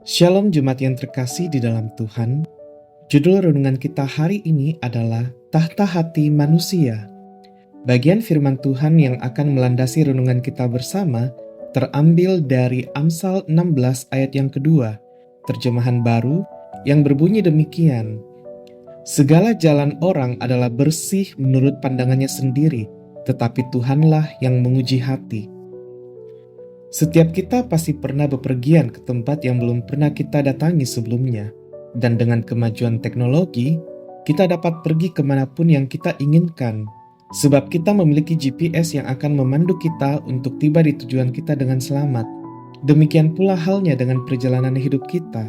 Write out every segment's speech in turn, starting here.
Shalom Jemaat yang terkasih di dalam Tuhan. Judul renungan kita hari ini adalah Tahta Hati Manusia. Bagian firman Tuhan yang akan melandasi renungan kita bersama terambil dari Amsal 16 ayat yang kedua, terjemahan baru yang berbunyi demikian. Segala jalan orang adalah bersih menurut pandangannya sendiri, tetapi Tuhanlah yang menguji hati. Setiap kita pasti pernah bepergian ke tempat yang belum pernah kita datangi sebelumnya. Dan dengan kemajuan teknologi, kita dapat pergi kemanapun yang kita inginkan. Sebab kita memiliki GPS yang akan memandu kita untuk tiba di tujuan kita dengan selamat. Demikian pula halnya dengan perjalanan hidup kita.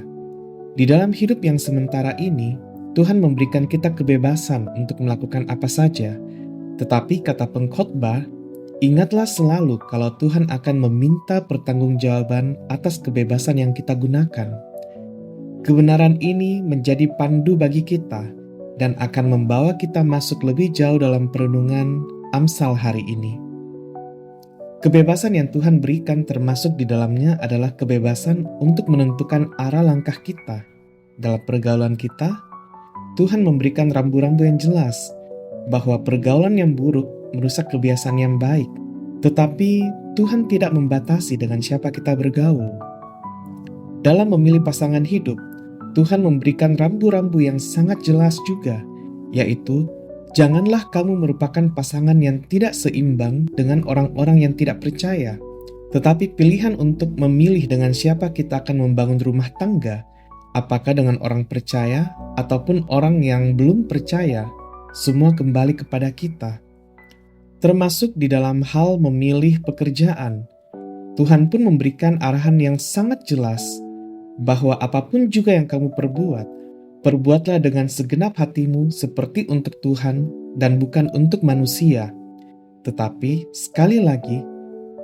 Di dalam hidup yang sementara ini, Tuhan memberikan kita kebebasan untuk melakukan apa saja. Tetapi kata pengkhotbah, ingatlah selalu kalau Tuhan akan meminta pertanggungjawaban atas kebebasan yang kita gunakan. Kebenaran ini menjadi pandu bagi kita dan akan membawa kita masuk lebih jauh dalam perenungan Amsal hari ini. Kebebasan yang Tuhan berikan termasuk di dalamnya adalah kebebasan untuk menentukan arah langkah kita. Dalam pergaulan kita, Tuhan memberikan rambu-rambu yang jelas bahwa pergaulan yang buruk merusak kebiasaan yang baik. Tetapi Tuhan tidak membatasi dengan siapa kita bergaul. Dalam memilih pasangan hidup, Tuhan memberikan rambu-rambu yang sangat jelas juga, yaitu janganlah kamu merupakan pasangan yang tidak seimbang dengan orang-orang yang tidak percaya. Tetapi pilihan untuk memilih dengan siapa kita akan membangun rumah tangga, apakah dengan orang percaya ataupun orang yang belum percaya, semua kembali kepada kita. Termasuk di dalam hal memilih pekerjaan. Tuhan pun memberikan arahan yang sangat jelas bahwa apapun juga yang kamu perbuat, perbuatlah dengan segenap hatimu seperti untuk Tuhan dan bukan untuk manusia. Tetapi sekali lagi,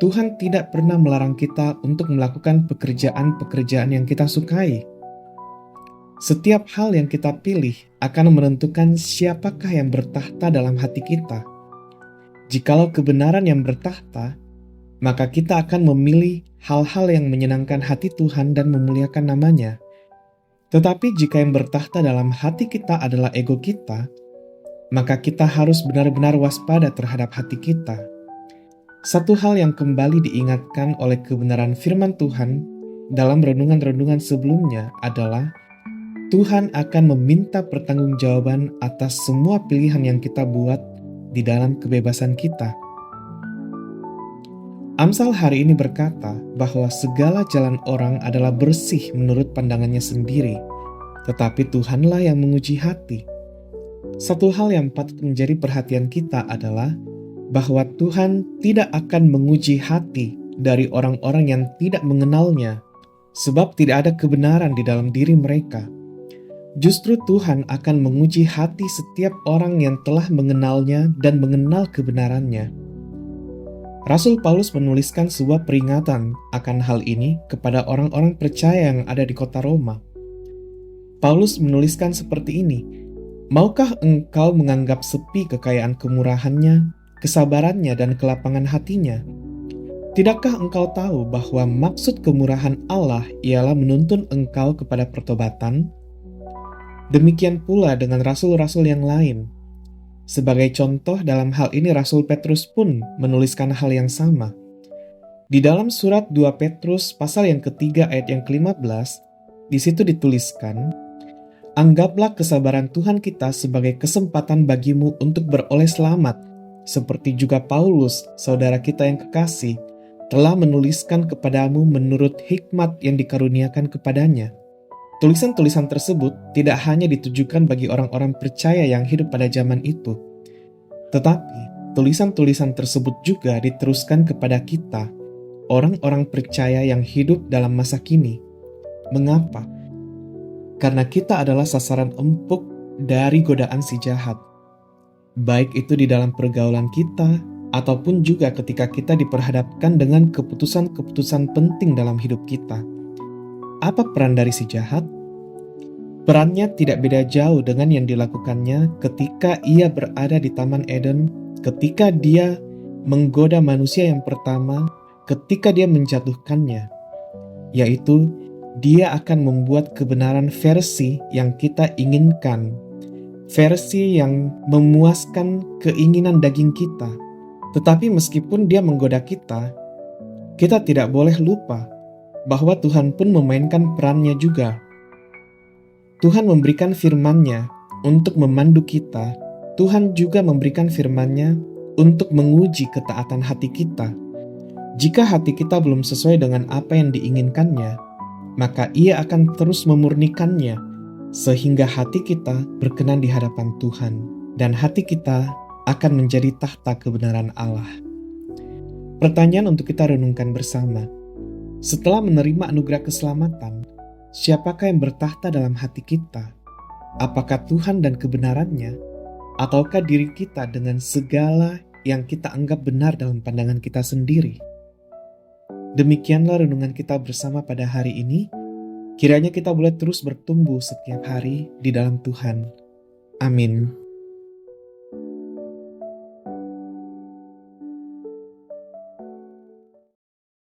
Tuhan tidak pernah melarang kita untuk melakukan pekerjaan-pekerjaan yang kita sukai. Setiap hal yang kita pilih akan menentukan siapakah yang bertahta dalam hati kita. Jikalau kebenaran yang bertahta, maka kita akan memilih hal-hal yang menyenangkan hati Tuhan dan memuliakan namanya. Tetapi jika yang bertahta dalam hati kita adalah ego kita, maka kita harus benar-benar waspada terhadap hati kita. Satu hal yang kembali diingatkan oleh kebenaran firman Tuhan dalam renungan-renungan sebelumnya adalah Tuhan akan meminta pertanggungjawaban atas semua pilihan yang kita buat di dalam kebebasan kita. Amsal hari ini berkata bahwa segala jalan orang adalah bersih menurut pandangannya sendiri, tetapi Tuhanlah yang menguji hati. Satu hal yang patut menjadi perhatian kita adalah bahwa Tuhan tidak akan menguji hati dari orang-orang yang tidak mengenalnya, sebab tidak ada kebenaran di dalam diri mereka. Justru Tuhan akan menguji hati setiap orang yang telah mengenalnya dan mengenal kebenarannya. Rasul Paulus menuliskan sebuah peringatan akan hal ini kepada orang-orang percaya yang ada di kota Roma. Paulus menuliskan seperti ini, "Maukah engkau menganggap sepi kekayaan kemurahannya, kesabarannya dan kelapangan hatinya? Tidakkah engkau tahu bahwa maksud kemurahan Allah ialah menuntun engkau kepada pertobatan? Demikian pula dengan rasul-rasul yang lain." Sebagai contoh dalam hal ini Rasul Petrus pun menuliskan hal yang sama. Di dalam surat 2 Petrus pasal yang ketiga ayat yang ke-15, di situ dituliskan, "Anggaplah kesabaran Tuhan kita sebagai kesempatan bagimu untuk beroleh selamat, seperti juga Paulus, saudara kita yang kekasih, telah menuliskan kepadamu menurut hikmat yang dikaruniakan kepadanya." Tulisan-tulisan tersebut tidak hanya ditujukan bagi orang-orang percaya yang hidup pada zaman itu, tetapi tulisan-tulisan tersebut juga diteruskan kepada kita, orang-orang percaya yang hidup dalam masa kini. Mengapa? Karena kita adalah sasaran empuk dari godaan si jahat, baik itu di dalam pergaulan kita, ataupun juga ketika kita diperhadapkan dengan keputusan-keputusan penting dalam hidup kita. Apa peran dari si jahat? Perannya tidak beda jauh dengan yang dilakukannya ketika ia berada di Taman Eden, ketika dia menggoda manusia yang pertama, ketika dia menjatuhkannya, yaitu Dia akan membuat kebenaran versi yang kita inginkan, versi yang memuaskan keinginan daging kita. Tetapi meskipun dia menggoda kita tidak boleh lupa bahwa Tuhan pun memainkan perannya juga. Tuhan memberikan firman-Nya untuk memandu kita. Tuhan juga memberikan firman-Nya untuk menguji ketaatan hati kita. Jika hati kita belum sesuai dengan apa yang diinginkannya, maka Ia akan terus memurnikannya, sehingga hati kita berkenan di hadapan Tuhan, dan hati kita akan menjadi tahta kebenaran Allah. Pertanyaan untuk kita renungkan bersama. Setelah menerima anugerah keselamatan, siapakah yang bertahta dalam hati kita? Apakah Tuhan dan kebenarannya, ataukah diri kita dengan segala yang kita anggap benar dalam pandangan kita sendiri? Demikianlah renungan kita bersama pada hari ini. Kiranya kita boleh terus bertumbuh setiap hari di dalam Tuhan. Amin.